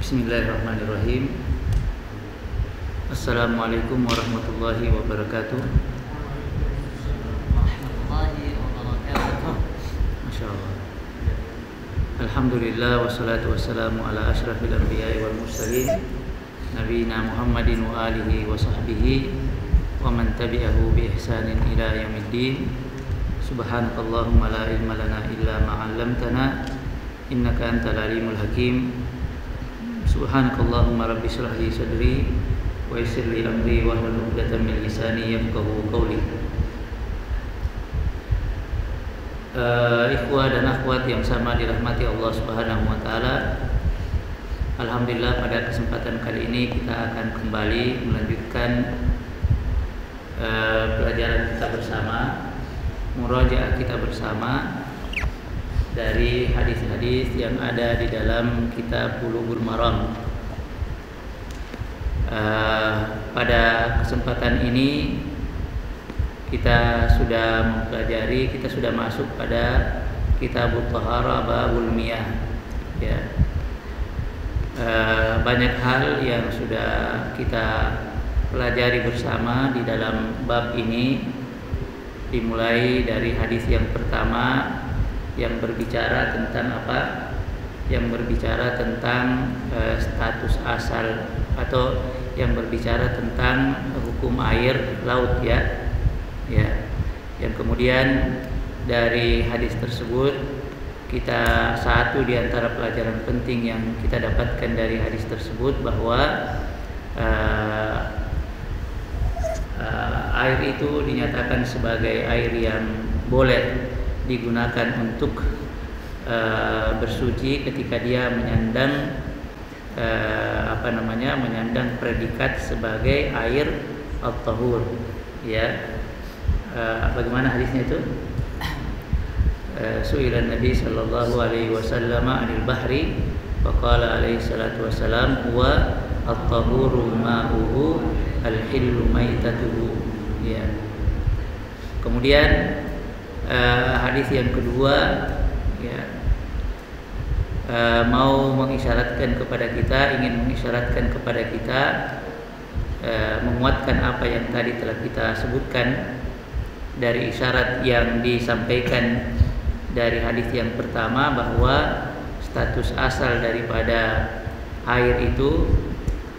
Bismillahirrahmanirrahim. Assalamualaikum warahmatullahi wabarakatuh. Masya Allah. Alhamdulillah wassalatu wassalamu ala ashrafil anbiya'i wal mursalin nabiyina Muhammadin wa alihi wa sahbihi wa man tabi'ahu bi ihsanin ila yaumiddin. Subhanakallahumma la ilma lana illa ma 'allamtana innaka antal alimul hakim. Subhanakallahumma rabbi shrah li sadri wa yassir li amri wahlul 'uqdatam min lisani yafqahu qawli. Ikhwah dan akhwat yang sama dirahmati Allah Subhanahu wa taala. Alhamdulillah pada kesempatan kali ini kita akan kembali melanjutkan pelajaran kita bersama, murajaah kita bersama dari hadis-hadis yang ada di dalam kitab Bulughul Maram. Pada kesempatan ini kita sudah mempelajari, kita sudah masuk pada Kitabut Thaharah Babul Miyah. Ya. Banyak hal yang sudah kita pelajari bersama di dalam bab ini, dimulai dari hadis yang pertama yang berbicara tentang apa? Yang berbicara tentang status asal atau yang berbicara tentang hukum air laut, ya. Ya. Yang kemudian dari hadis tersebut kita satu di antara pelajaran penting yang kita dapatkan dari hadis tersebut bahwa air itu dinyatakan sebagai air yang boleh digunakan untuk bersuci ketika dia menyandang menyandang predikat sebagai air at-tahur, ya. Bagaimana hadisnya itu? Su'ilan Nabi sallallahu alaihi wasallam 'anil bahri faqala alaihi salatu wasalam huwa at-tahuru ma'uhu al-hillu maitatuhu, ya. Kemudian hadis yang kedua, ya, mau mengisyaratkan kepada kita, ingin mengisyaratkan kepada kita, menguatkan apa yang tadi telah kita sebutkan dari isyarat yang disampaikan dari hadis yang pertama, bahwa status asal daripada air itu,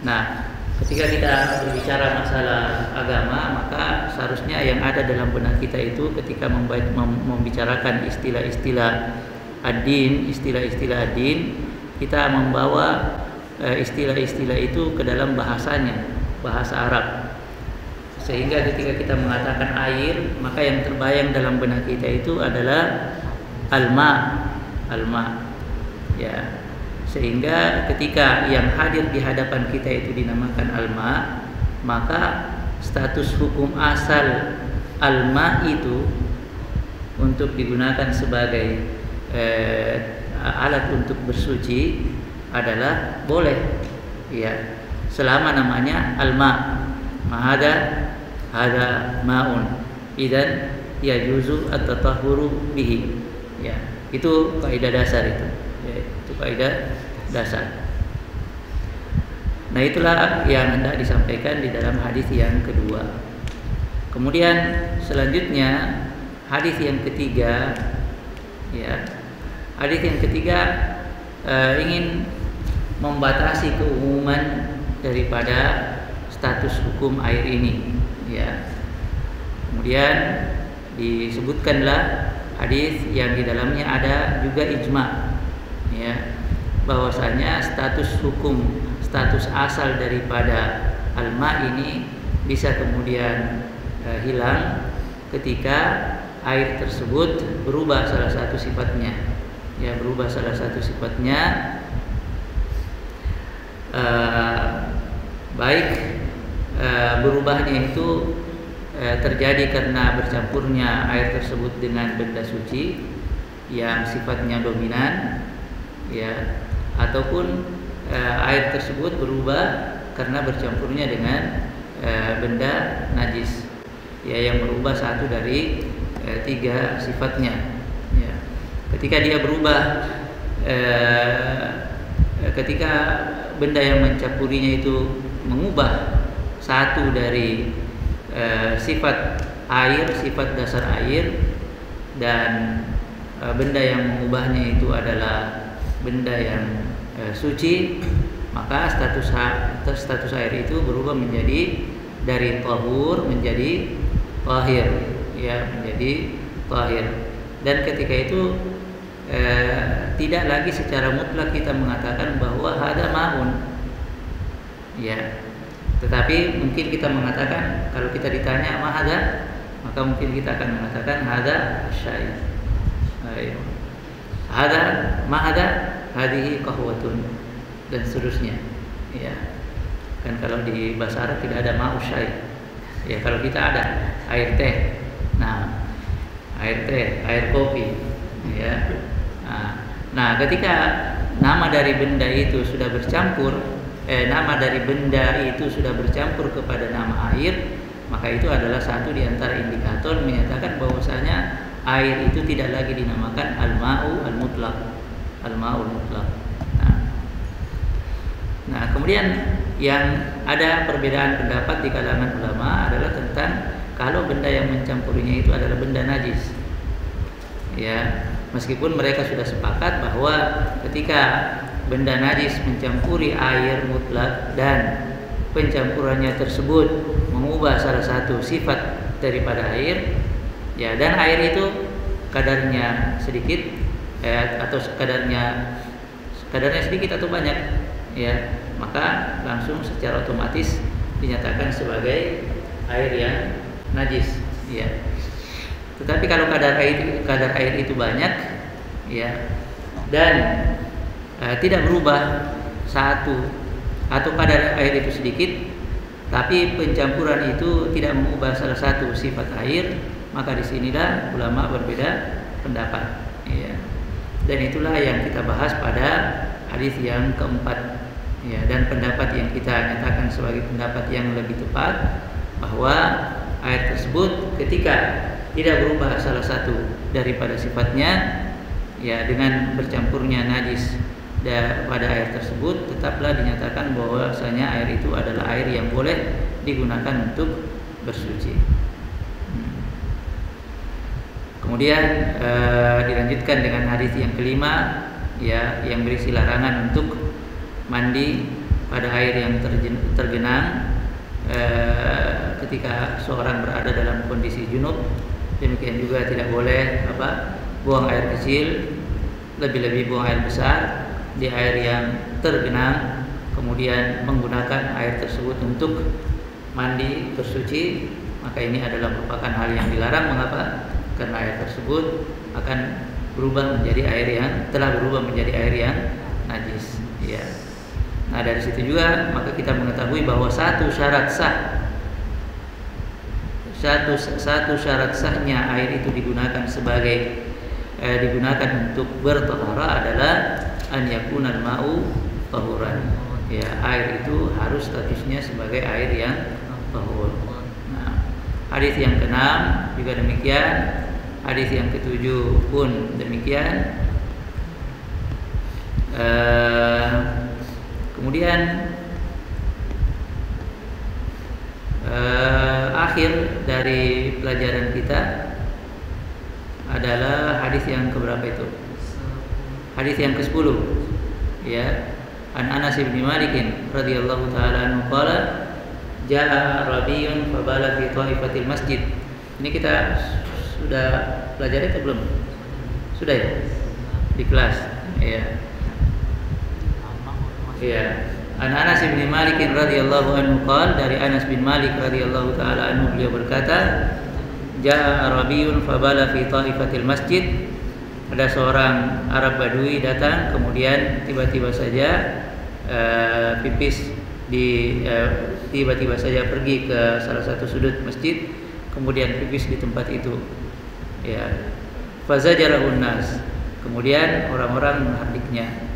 nah, ketika kita berbicara masalah agama, maka seharusnya yang ada dalam benak kita itu ketika membicarakan istilah-istilah ad-din, istilah-istilah ad-din, kita membawa istilah-istilah itu ke dalam bahasanya, bahasa Arab. Sehingga ketika kita mengatakan air, maka yang terbayang dalam benak kita itu adalah al-ma, ya. Sehingga ketika yang hadir di hadapan kita itu dinamakan al-ma, maka status hukum asal al-ma itu untuk digunakan sebagai alat untuk bersuci adalah boleh, ya, selama namanya al-ma. Hada ma'un idan yajuzu at-tatahhuru bihi, ya. Itu kaidah dasar itu, ya, itu kaidah dasar. Nah, itulah yang hendak disampaikan di dalam hadis yang kedua. Kemudian selanjutnya hadis yang ketiga, ya. Hadis yang ketiga ingin membatasi keumuman daripada status hukum air ini, ya. Kemudian disebutkanlah hadis yang di dalamnya ada juga ijma, ya, bahwasanya status hukum, status asal daripada al-ma ini bisa kemudian hilang ketika air tersebut berubah salah satu sifatnya, ya, berubah salah satu sifatnya, baik berubahnya itu terjadi karena bercampurnya air tersebut dengan benda suci yang sifatnya dominan, ya, ataupun air tersebut berubah karena bercampurnya dengan benda najis, ya, yang merubah satu dari tiga sifatnya, ya. Ketika dia berubah ketika benda yang mencampurinya itu mengubah satu dari sifat air, sifat dasar air, dan benda yang mengubahnya itu adalah benda yang suci, maka status air itu berubah menjadi dari tahur menjadi tahir, ya, menjadi tahir. Dan ketika itu tidak lagi secara mutlak kita mengatakan bahwa hada ma'un, ya, tetapi mungkin kita mengatakan, kalau kita ditanya ma hada, maka mungkin kita akan mengatakan hada syai', hada ma hada, hadhihi qahwatun, dan seterusnya, ya. Kan kalau di bahasa Arab tidak ada ma'u syai', ya, kalau kita ada air teh, nah, air teh, air kopi, ya. Nah, ketika nama dari benda itu sudah bercampur, nama dari benda itu sudah bercampur kepada nama air, maka itu adalah satu di antara indikator menyatakan bahwasanya air itu tidak lagi dinamakan al-ma'u al-mutlaq, al-ma'ul mutlaq. Nah, kemudian yang ada perbedaan pendapat di kalangan ulama adalah tentang kalau benda yang mencampurinya itu adalah benda najis, ya. Meskipun mereka sudah sepakat bahwa ketika benda najis mencampuri air mutlak dan pencampurannya tersebut mengubah salah satu sifat daripada air, ya, dan air itu kadarnya sedikit, atau kadarnya sedikit atau banyak, ya, maka langsung secara otomatis dinyatakan sebagai air yang najis, ya. Tetapi kalau kadar air itu banyak, ya, dan tidak berubah satu, atau kadar air itu sedikit tapi pencampuran itu tidak mengubah salah satu sifat air, maka disinilah ulama berbeda pendapat, ya. Dan itulah yang kita bahas pada hadis yang keempat, ya, dan pendapat yang kita nyatakan sebagai pendapat yang lebih tepat, bahwa air tersebut ketika tidak berubah salah satu daripada sifatnya, ya, dengan bercampurnya najis pada air tersebut, tetaplah dinyatakan bahwasanya air itu adalah air yang boleh digunakan untuk bersuci. Kemudian dilanjutkan dengan hadis yang kelima, ya, yang berisi larangan untuk mandi pada air yang tergenang ketika seorang berada dalam kondisi junub. Demikian juga tidak boleh buang air kecil, lebih-lebih buang air besar di air yang tergenang, kemudian menggunakan air tersebut untuk mandi bersuci, maka ini adalah merupakan hal yang dilarang. Mengapa? Karena air tersebut akan berubah menjadi air yang najis, ya. Nah, dari situ juga maka kita mengetahui bahwa satu syarat sahnya air itu digunakan untuk bertaharah adalah an yakuna al-ma'u tahuran, ya, air itu harus statusnya sebagai air yang tahur. Nah, hadis yang keenam juga demikian, hadis yang ketujuh pun demikian. Kemudian akhir dari pelajaran kita adalah hadis yang keberapa itu? Hadis yang ke-10, ya. An Anas bin Malik radhiyallahu taala anhu qala jaa Arabiyyun fabala fi ta'ifatil masjid. Ini kita sudah pelajari atau belum? Sudah, ya? Di kelas, ya. Ya. An Anas bin Malik radhiyallahu anhu qala, dari Anas bin Malik radhiyallahu taala anhu, beliau berkata, jaa Arabiyyun fabala fi ta'ifatil masjid. Ada seorang Arab Badui datang, kemudian tiba-tiba saja tiba-tiba saja pergi ke salah satu sudut masjid, kemudian pipis di tempat itu, ya. Fazajarahun nas, kemudian orang-orang menghardiknya.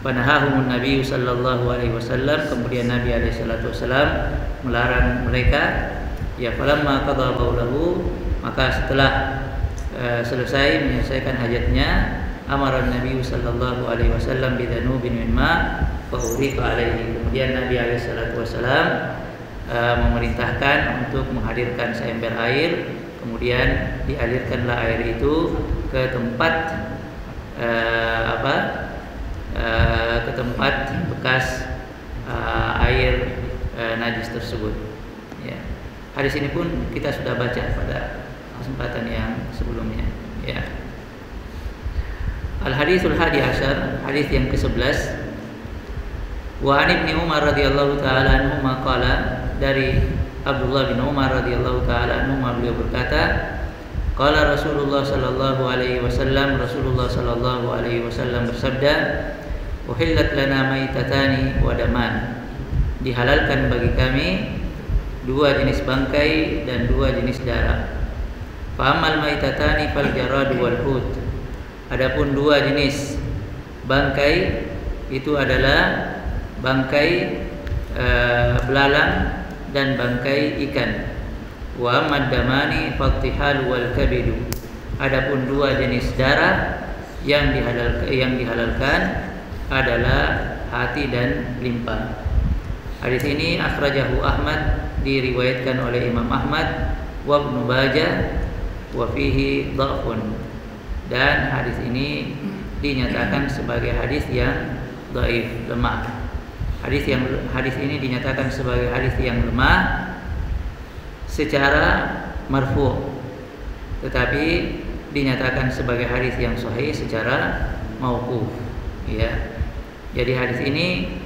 Panahahumun Nabi sallallahu alaihi wasallam, kemudian Nabi alaihi salatu wasallam melarang mereka. Ya, falamma qada qaulahu, maka setelah selesai menyelesaikan hajatnya, amara Nabi sallallahu alaihi wasallam bidanubin min ma fa uriqa alaihi. Kemudian Nabi alaihi salatu wasallam memerintahkan untuk menghadirkan seember air, kemudian dialirkanlah air itu ke tempat ke tempat bekas air najis tersebut. Ya. Hadis ini pun kita sudah baca pada kesempatan yang sebelumnya. Ya. Al-haditsul hadi asyar, hadis yang ke-11. Wa an Ibnu Umar radhiyallahu taala anhu maqala, dari Abdullah bin Umar radhiyallahu taala anhu beliau berkata, qala Rasulullah sallallahu alaihi wasallam, Rasulullah sallallahu alaihi wasallam bersabda, uhillat lana maitatani wa daman, dihalalkan bagi kami dua jenis bangkai dan dua jenis darah. Fa amal maitatani fal jarad wal hut, adapun dua jenis bangkai itu adalah bangkai belalang dan bangkai ikan. Wa amad damani fattihal wal kabidu, adapun dua jenis darah yang dihalalkan adalah hati dan limpa. Hadis ini akhrajahu Ahmad, diriwayatkan oleh Imam Ahmad, wa Ibnu Majah, wa fihi dha'fun, dan hadis ini dinyatakan sebagai hadis yang dhaif, lemah. Hadis ini dinyatakan sebagai hadis yang lemah secara marfu', tetapi dinyatakan sebagai hadis yang sahih secara mauquf. Ya. Jadi hadis ini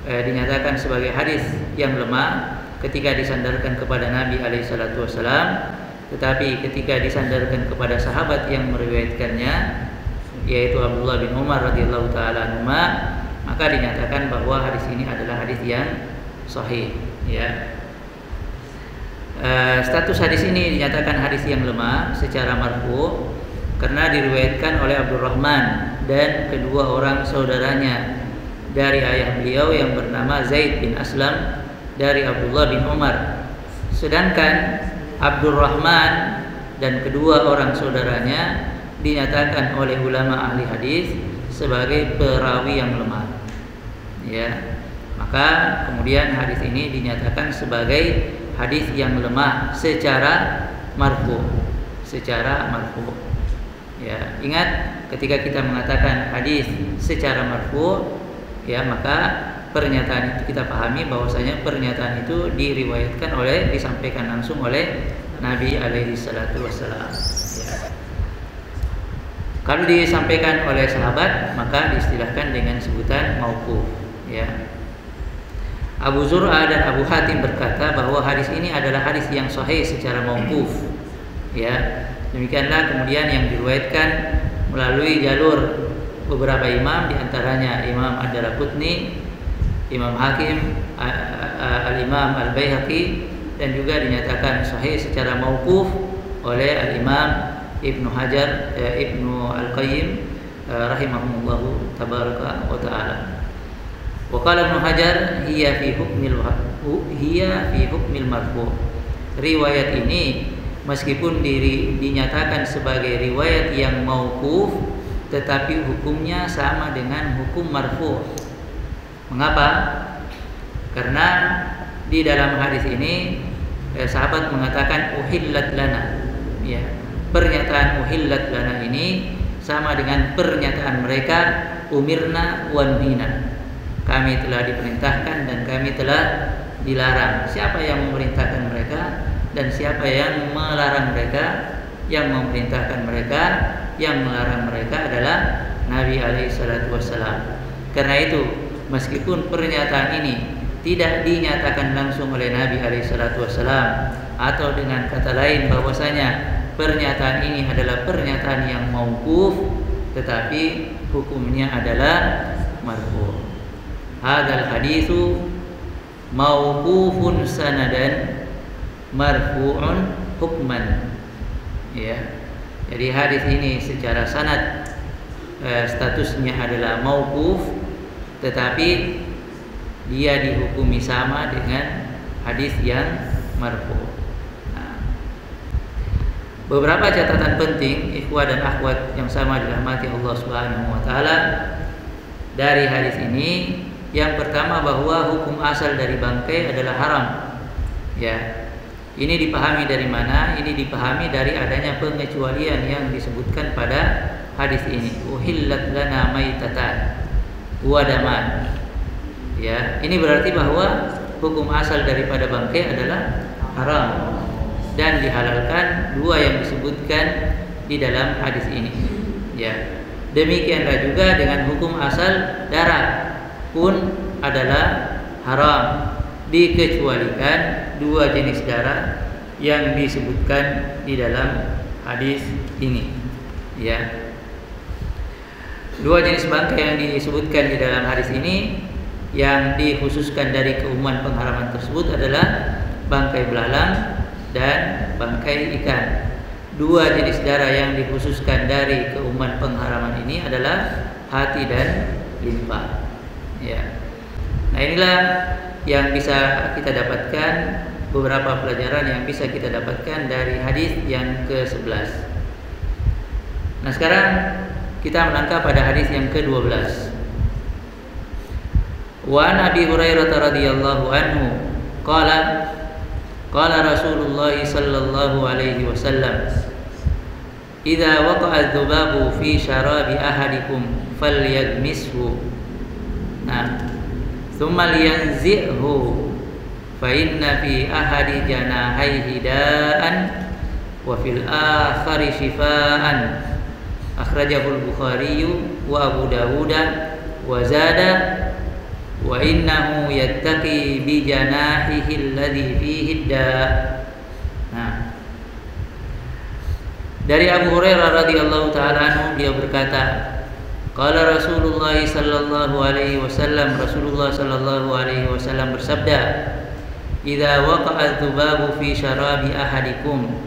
dinyatakan sebagai hadis yang lemah ketika disandarkan kepada Nabi alaihi salatu wasalam, tetapi ketika disandarkan kepada sahabat yang meriwayatkannya, yaitu Abdullah bin Umar radhiyallahu taala anhu, maka dinyatakan bahwa hadis ini adalah hadis yang sahih. Ya. Status hadis ini dinyatakan hadis yang lemah secara marfu karena diriwayatkan oleh Abdurrahman dan kedua orang saudaranya dari ayah beliau yang bernama Zaid bin Aslam dari Abdullah bin Umar. Sedangkan Abdurrahman dan kedua orang saudaranya dinyatakan oleh ulama ahli hadis sebagai perawi yang lemah. Ya. Maka kemudian hadis ini dinyatakan sebagai hadis yang lemah secara marfu. Ya, ingat ketika kita mengatakan hadis secara marfu, ya, maka pernyataan itu kita pahami bahwasanya pernyataan itu disampaikan langsung oleh Nabi alaihi salatu wassalam. Ya. Kalau disampaikan oleh sahabat, maka diistilahkan dengan sebutan mauquf. Ya. Abu Zur'ah dan Abu Hatim berkata bahwa hadis ini adalah hadis yang sahih secara mauquf. Ya. Demikianlah kemudian yang diriwayatkan melalui jalur beberapa imam, diantaranya Imam Ad-Daraqutni, Imam Hakim, Al-Imam Al-Baihaqi, dan juga dinyatakan sahih secara mauquf oleh Al-Imam Ibnu Hajar, Ibnu Al-Qayyim rahimahumullahu tabaraka wa ta'ala. Wa qala Ibnu Hajar hiya fi hukmil marfu'. Riwayat ini meskipun dinyatakan sebagai riwayat yang mauquf, tetapi hukumnya sama dengan hukum marfu'. Mengapa? Karena di dalam hadis ini sahabat mengatakan uhillat lana. Ya, pernyataan uhillat lana ini sama dengan pernyataan mereka umirna wa nuhina. Kami telah diperintahkan dan kami telah dilarang. Siapa yang memerintahkan mereka dan siapa yang melarang mereka? Yang memerintahkan mereka, yang melarang mereka adalah Nabi alaihi salatu wassalam. Karena itu, meskipun pernyataan ini tidak dinyatakan langsung oleh Nabi alaihi salatu wassalam, atau dengan kata lain bahwasanya pernyataan ini adalah pernyataan yang mauquf, tetapi hukumnya adalah marfu'. Hadzal haditsu mauqufun sanadan marfu'un hukman. Ya. Jadi hadis ini secara sanad statusnya adalah mauquf, tetapi dia dihukumi sama dengan hadis yang marfu'. Beberapa catatan penting ikhwah dan akhwat yang sama dirahmati Allah Subhanahu wa taala dari hadis ini. Yang pertama, bahwa hukum asal dari bangkai adalah haram. Ya. Ini dipahami dari mana? Ini dipahami dari adanya pengecualian yang disebutkan pada hadis ini. Uhillat lana maitatan wa daman. Ya, ini berarti bahwa hukum asal daripada bangkai adalah haram dan dihalalkan dua yang disebutkan di dalam hadis ini. Ya. Demikianlah juga dengan hukum asal darah pun adalah haram, dikecualikan dua jenis darah yang disebutkan di dalam hadis ini. Ya. Dua jenis bangkai yang disebutkan di dalam hadis ini yang dikhususkan dari keumuman pengharaman tersebut adalah bangkai belalang dan bangkai ikan. Dua jenis darah yang dikhususkan dari keumuman pengharaman ini adalah hati dan limpa. Ya. Nah, inilah yang bisa kita dapatkan, beberapa pelajaran yang bisa kita dapatkan dari hadis yang ke-11. Nah, sekarang kita melangkah pada hadis yang ke-12. Wa Nabi Hurairah radhiyallahu anhu qala qala Rasulullah sallallahu alaihi wasallam, "Idza waqa'a adz-dzubabu fi syarabi ahadikum falyagmishu." Nah, thumma liyanzi'hu fa inna fi ahadi janahaihi da'an wa fil akhari shifaan. Akhrajahu al-Bukhari wa Abu Dawud wa zada wa innahu yattaqi bi janahihi alladhi fihi da'. Nah, dari Abu Hurairah radhiyallahu taala anhu, dia berkata, qala Rasulullah sallallahu alaihi wasallam, Rasulullah sallallahu alaihi wasallam bersabda, idza waqa'a adz-dzubabu fi syarabi ahadikum,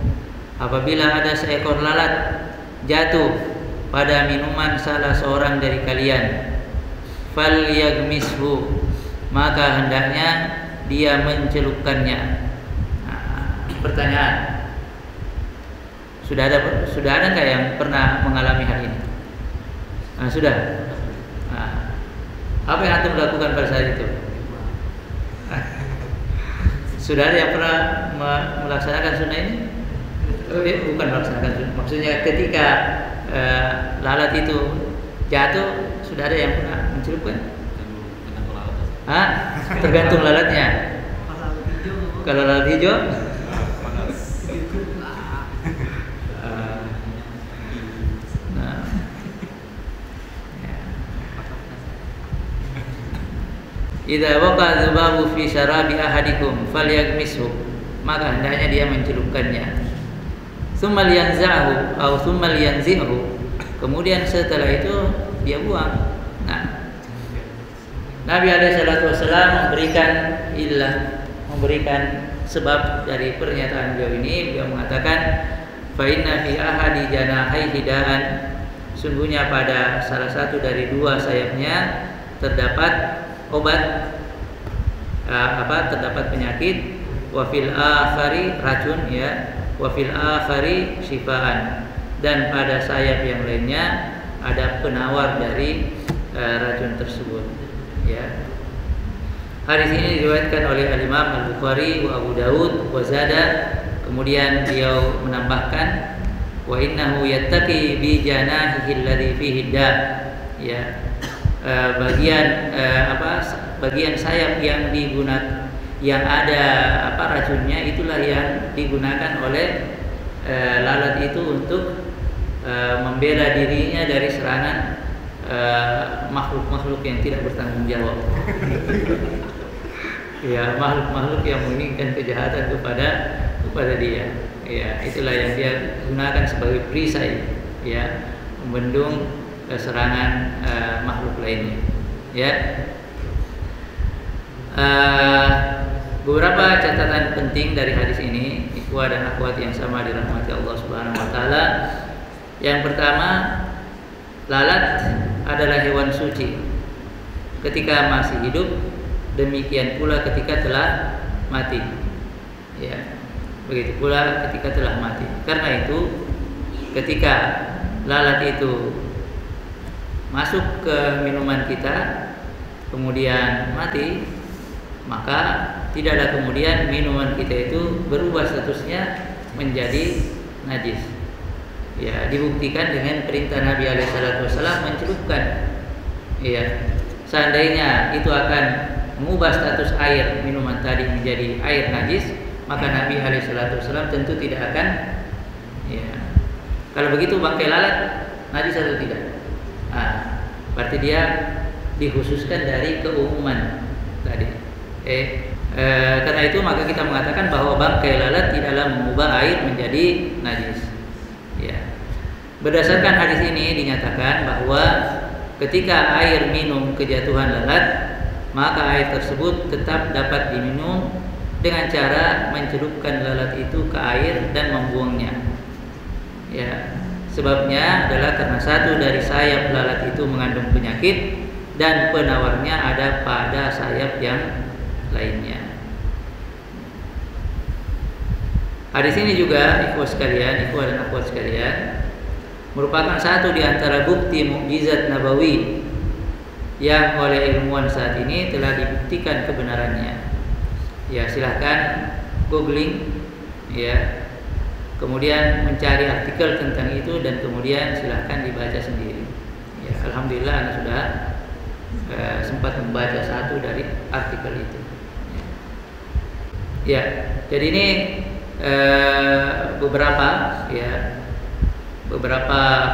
apabila ada seekor lalat jatuh pada minuman salah seorang dari kalian, falyagmishu, maka hendaknya dia mencelupkannya. Nah, pertanyaan, sudah ada nggak yang pernah mengalami hal ini? Nah, sudah. Nah, apa yang antum lakukan pada saat itu? Sudah ada yang pernah melaksanakan sunnah ini? Bukan melaksanakan sunnah. Maksudnya ketika lalat itu jatuh, sudah ada yang pernah mencelupkan? Tergantung lalatnya. Kalau lalat hijau, idza waqa'a dzubabu fi syarabi ahadikum falyagmishu, maka hendaknya dia mencelupkannya. Tsumma liyanzahu atau tsumma liyanzihu, kemudian setelah itu dia buang. Nah, Nabi alaihi salatu wasallam memberikan sebab dari pernyataan beliau ini. Beliau mengatakan, fa inna fi ahadi janahaihi da'an, sungguhnya pada salah satu dari dua sayapnya terdapat obat, terdapat penyakit, wa fil akhari racun, ya, wa fil akhari shifaan, dan pada sayap yang lainnya ada penawar dari racun tersebut. Ya. Hadis ini diriwayatkan oleh Al-Imam Al-Bukhari wa Abu Dawud wa zada, kemudian beliau menambahkan, wa innahu yattaqi bi janahihi alladhi fihi da', ya. Bagian sayap yang digunakan, yang ada racunnya, itulah yang digunakan oleh lalat itu untuk membela dirinya dari serangan makhluk-makhluk yang tidak bertanggung jawab. Ya, makhluk-makhluk yang menginginkan kejahatan kepada dia. Ya, itulah yang dia gunakan sebagai perisai, ya, membendung serangan makhluk lainnya. Ya. Beberapa catatan penting dari hadis ini, ikhwah dan akhwat yang sama dirahmati Allah Subhanahu wa taala. Yang pertama, lalat adalah hewan suci ketika masih hidup, demikian pula ketika telah mati. Ya. Begitu pula ketika telah mati. Karena itu ketika lalat itu masuk ke minuman kita kemudian mati, maka tidaklah kemudian minuman kita itu berubah statusnya menjadi najis. Ya, dibuktikan dengan perintah Nabi SAW mencelupkan. Ya, seandainya itu akan mengubah status air minuman tadi menjadi air najis, maka Nabi SAW tentu tidak akan. Ya, kalau begitu bangkai lalat najis atau tidak? Berarti dia dikhususkan dari keumuman tadi. Karena itu maka kita mengatakan bahwa bangkai lalat tidaklah mengubah air menjadi najis. Ya. Berdasarkan hadis ini dinyatakan bahwa ketika air minum kejatuhan lalat, maka air tersebut tetap dapat diminum dengan cara mencelupkan lalat itu ke air dan membuangnya. Ya, sebabnya adalah karena satu dari sayap lalat itu mengandung penyakit dan penawarnya ada pada sayap yang lainnya. Hadis ini juga ikhwah dan akhwat sekalian, merupakan satu di antara bukti mukjizat nabawi yang oleh ilmuwan saat ini telah dibuktikan kebenarannya. Ya, silahkan googling, ya, kemudian mencari artikel tentang itu dan kemudian silahkan dibaca sendiri. Ya, alhamdulillah Anda sudah sempat membaca satu dari artikel itu. Ya, jadi ini beberapa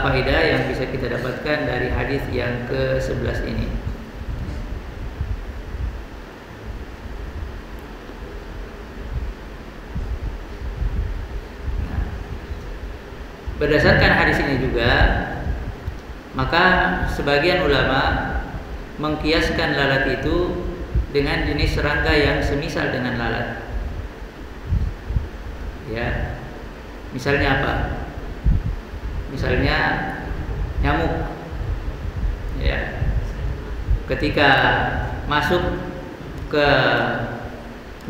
faedah yang bisa kita dapatkan dari hadis yang ke-11 ini. Berdasarkan hadis ini juga, maka sebagian ulama mengkiaskan lalat itu dengan jenis serangga yang semisal dengan lalat. Ya, misalnya apa? Misalnya nyamuk. Ya, ketika masuk ke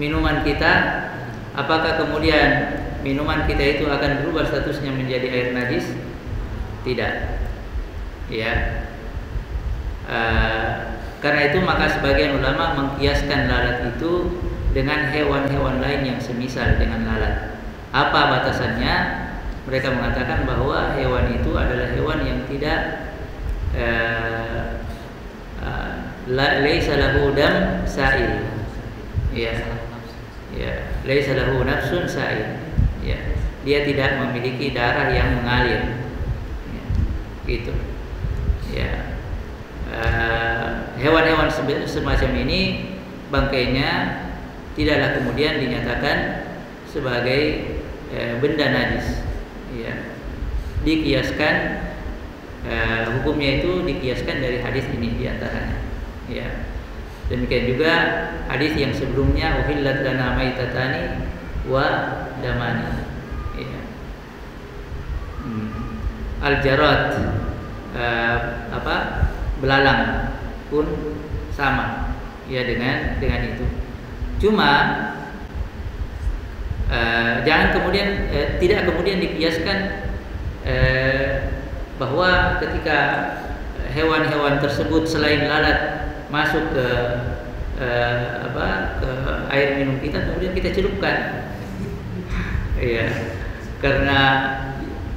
minuman kita, apakah kemudian minuman kita itu akan berubah statusnya menjadi air najis? Tidak. Ya. Karena itu maka sebagian ulama mengkiaskan lalat itu dengan hewan-hewan lain yang semisal dengan lalat. Apa batasannya? Mereka mengatakan bahwa hewan itu adalah hewan yang tidak laisa lahu dam sa'il. Ya. Ya, laisa lahu nafsun sa'il. Ya, dia tidak memiliki darah yang mengalir. Ya, gitu. Ya. Hewan-hewan semacam ini bangkainya tidaklah kemudian dinyatakan sebagai benda najis. Ya, dikiaskan hukumnya itu dikiaskan dari hadis ini diantaranya. Ya, demikian juga hadis yang sebelumnya uhillat lana maitatani wa damani. Ya. Al-jarad belalang pun sama ya dengan itu. Cuma jangan kemudian tidak kemudian dikiaskan bahwa ketika hewan-hewan tersebut selain lalat masuk ke air minum kita kemudian kita celupkan. Ya, karena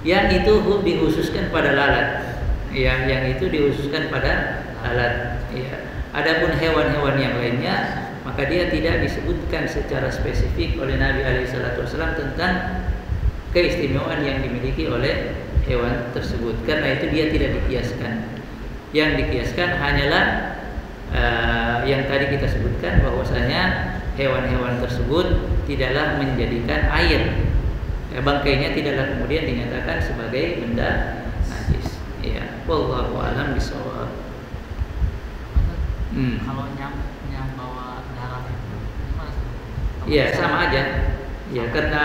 yang itu dikhususkan pada lalat. Ya, yang itu dikhususkan pada lalat. Ya. Adapun hewan-hewan yang lainnya maka dia tidak disebutkan secara spesifik oleh Nabi SAW tentang keistimewaan yang dimiliki oleh hewan tersebut. Karena itu dia tidak dikiaskan. Yang dikiaskan hanyalah yang tadi kita sebutkan bahwasanya hewan-hewan tersebut tidaklah menjadikan air. Bangkainya tidaklah kemudian dinyatakan sebagai benda najis. Ya, wallahu a'lam bishawab. Kalau nyamuknya bawa darah itu gimana? Ya, sama aja. Ya, karena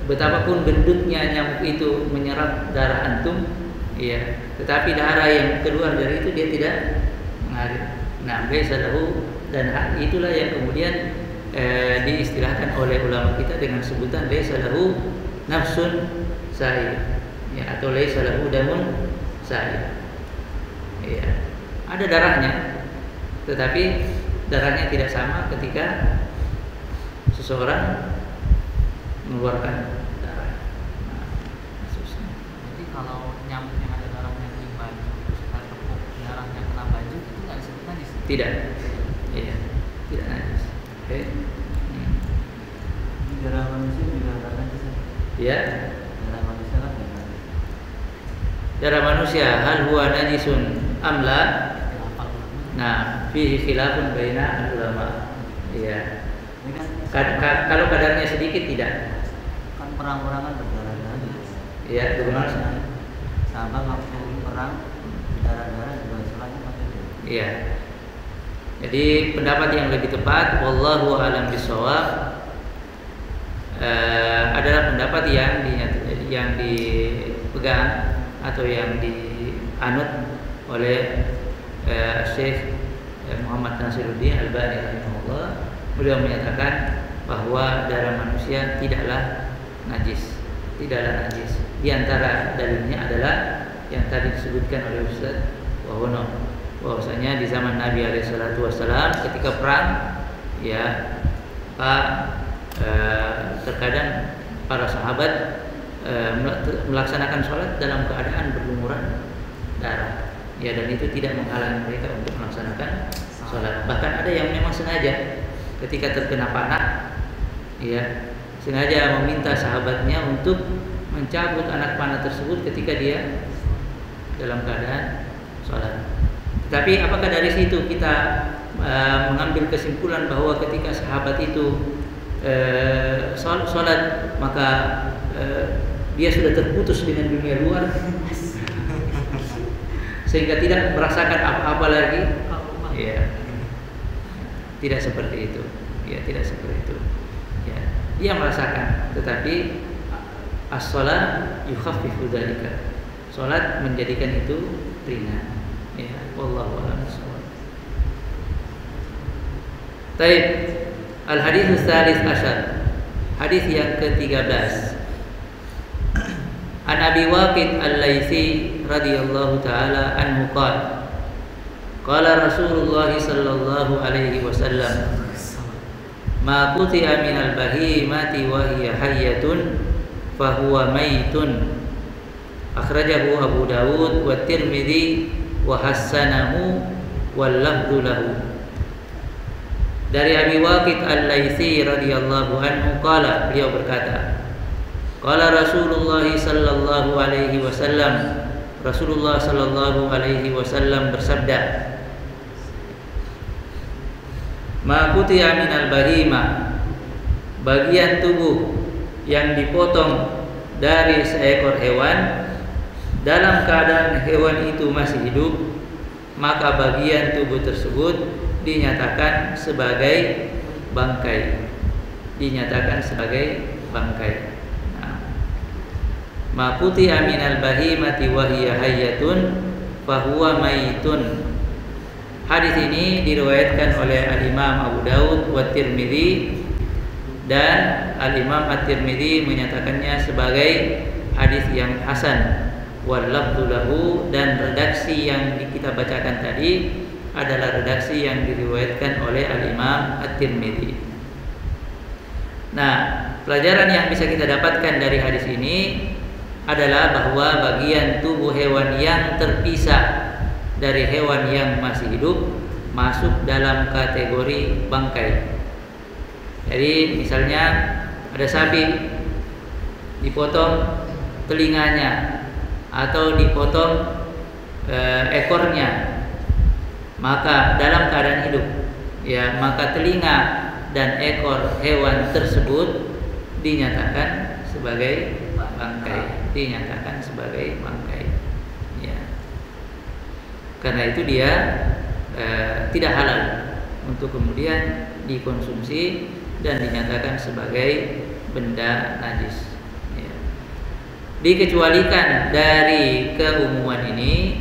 betapapun gendutnya nyamuk itu menyerap darah antum, ya, tetapi darah yang keluar dari itu dia tidak mengalir. Nah, biasa tahu dan itulah yang kemudian diistilahkan oleh ulama kita dengan sebutan laisa lahu nafsun sa'il, ya, atau laisa lahu damun sa'il. Ya, ada darahnya, tetapi darahnya tidak sama ketika seseorang mengeluarkan darah. Nah, jadi kalau nyamuk yang ada darahnya di baju, terus kita tepuk darahnya kena baju, itu nggak disebut najis? Tidak, iya, tidak najis. Oke. Darah manusia juga nggak najis. Ya. Darah manusia kan nggak najis. Darah manusia hal huwa najisun amla. Nah, fihi khilafun baina ulama. Iya. Ini kan Kalau kadarnya sedikit tidak. kan perang-perangan berdarah-darah. Iya, bagaimana? Sahabat waktu perang darah-darah juga istilahnya pakai itu. Iya. Jadi pendapat yang lebih tepat, wallahu a'lam bishawab, adalah pendapat yang dipegang atau yang dianut oleh Syekh Muhammad Nasiruddin Albani rahimahullah. Beliau menyatakan bahwa darah manusia tidaklah najis. Di antara dalilnya adalah yang tadi disebutkan oleh Ustaz Wahono, bahwasanya di zaman Nabi SAW ketika perang, ya, terkadang para sahabat melaksanakan sholat dalam keadaan berlumuran darah, ya, dan itu tidak menghalangi mereka untuk melaksanakan sholat. Bahkan ada yang memang sengaja ketika terkena panah, ya, sengaja meminta sahabatnya untuk mencabut anak panah tersebut ketika dia dalam keadaan sholat. Tapi apakah dari situ kita mengambil kesimpulan bahwa ketika sahabat itu sholat maka dia sudah terputus dengan dunia luar sehingga tidak merasakan apa-apa lagi? Ya, tidak seperti itu. Ya, tidak seperti itu. Ya, dia merasakan, tetapi as-shalah yukhaffifu dzalika. Salat menjadikan itu ringan. Ya, wallahu a'lam bishawab. Baik, al-hadits tsalits asyar. Hadis yang ke-13. An Abi Waqid Al-Laitsi radhiyallahu taala anhu qala qala Rasulullah sallallahu alaihi wasallam ma quti'a minal bahimati wa hiya hayyatun fa huwa maitun akhrajahu Abu Dawud wa Tirmidzi wa hassanahu wal lafdhu lahu. Dari Abi Waqid Al-Laitsi radhiyallahu anhu qala, beliau berkata, qala Rasulullah sallallahu alaihi wasallam, Rasulullah sallallahu alaihi wasallam bersabda, ma quti'a minal bahima, bagian tubuh yang dipotong dari seekor hewan dalam keadaan hewan itu masih hidup, maka bagian tubuh tersebut dinyatakan sebagai bangkai. Dinyatakan sebagai bangkai. Ma quti'a minal bahimati wa hiya hayyatun fa huwa maitun. Hadis ini diriwayatkan oleh Al-Imam Abu Dawud wa Tirmidzi, dan Al-Imam At-Tirmidzi menyatakannya sebagai hadis yang hasan. Wal lafdhu lahu, dan redaksi yang kita bacakan tadi adalah redaksi yang diriwayatkan oleh Al-Imam At-Tirmidzi. Nah, pelajaran yang bisa kita dapatkan dari hadis ini adalah bahwa bagian tubuh hewan yang terpisah dari hewan yang masih hidup masuk dalam kategori bangkai. Jadi misalnya ada sapi, dipotong telinganya atau dipotong ekornya, maka dalam keadaan hidup, ya, maka telinga dan ekor hewan tersebut dinyatakan sebagai bangkai, dinyatakan sebagai bangkai, ya. Karena itu dia tidak halal untuk kemudian dikonsumsi dan dinyatakan sebagai benda najis, ya. Dikecualikan dari keumuman ini,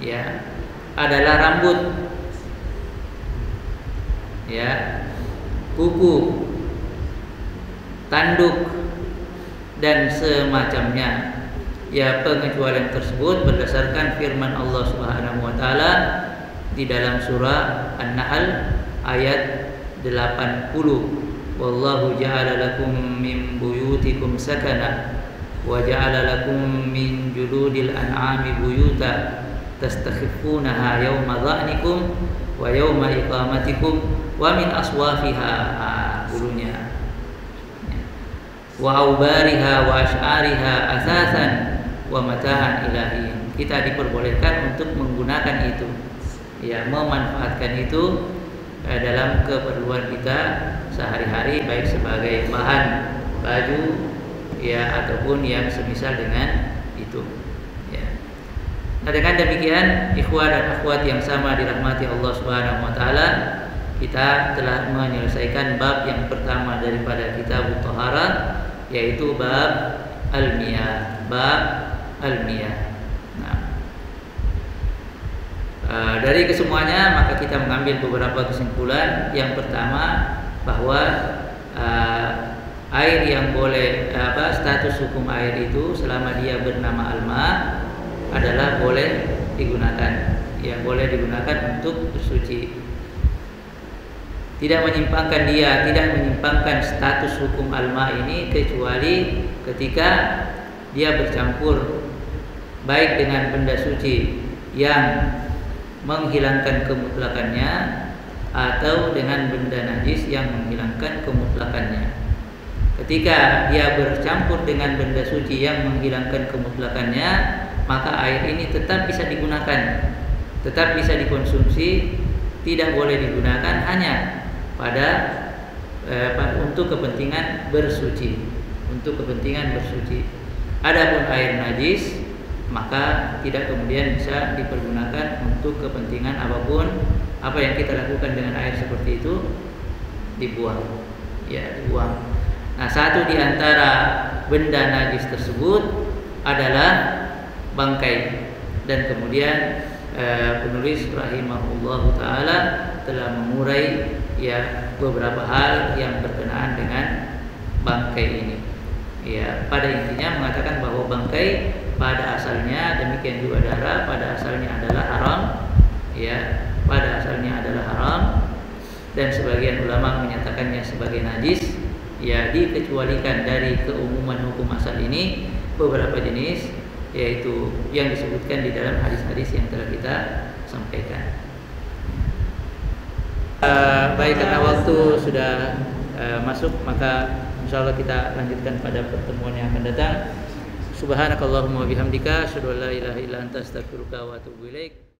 ya, adalah rambut, ya, kuku, tanduk dan semacamnya. Ya, pengecualian tersebut berdasarkan firman Allah Subhanahu wa taala di dalam surah An-Nahl ayat 80. Wallahu ja'ala lakum min buyutikum sakana wa ja'ala lakum min juludil an'ami buyuta tastakhifunaha yawma dha'nikum wa yawma iqamatikum wa min aswafiha bulunya wa aubariha wa ash'ariha asasan wa mata'an ilahin. Kita diperbolehkan untuk menggunakan itu, ya, memanfaatkan itu dalam keperluan kita sehari-hari, baik sebagai bahan baju, ya, ataupun yang semisal dengan itu, ya. Nah, dengan demikian ikhwah dan akhwat yang sama dirahmati Allah Subhanahu wa taala, kita telah menyelesaikan bab yang pertama daripada kitab Thaharah, yaitu bab al-miyah, bab al-miyah. Nah, dari kesemuanya maka kita mengambil beberapa kesimpulan. Yang pertama, bahwa air yang boleh status hukum air itu selama dia bernama alma adalah boleh digunakan, ya, boleh digunakan untuk bersuci. Tidak menyimpangkan status hukum alma ini kecuali ketika dia bercampur baik dengan benda suci yang menghilangkan kemutlakannya atau dengan benda najis yang menghilangkan kemutlakannya. Ketika dia bercampur dengan benda suci yang menghilangkan kemutlakannya, maka air ini tetap bisa digunakan, tetap bisa dikonsumsi, tidak boleh digunakan hanya pada untuk kepentingan bersuci, untuk kepentingan bersuci. Adapun air najis maka tidak kemudian bisa dipergunakan untuk kepentingan apapun. Apa yang kita lakukan dengan air seperti itu dibuang, ya, dibuang. Nah, satu di antara benda najis tersebut adalah bangkai, dan kemudian penulis rahimahullahu taala telah mengurai, ya, beberapa hal yang berkenaan dengan bangkai ini. Ya, pada intinya mengatakan bahwa bangkai pada asalnya, demikian juga darah, pada asalnya adalah haram, ya, pada asalnya adalah haram, dan sebagian ulama menyatakannya sebagai najis. Ya, dikecualikan dari keumuman hukum asal ini beberapa jenis, yaitu yang disebutkan di dalam hadis-hadis yang telah kita sampaikan. Baik, karena waktu sudah masuk, maka insyaallah kita lanjutkan pada pertemuan yang akan datang. Subhanakallahumma wa bihamdika asyhadu an la ilaha illa anta astaghfiruka wa atubu ilaik.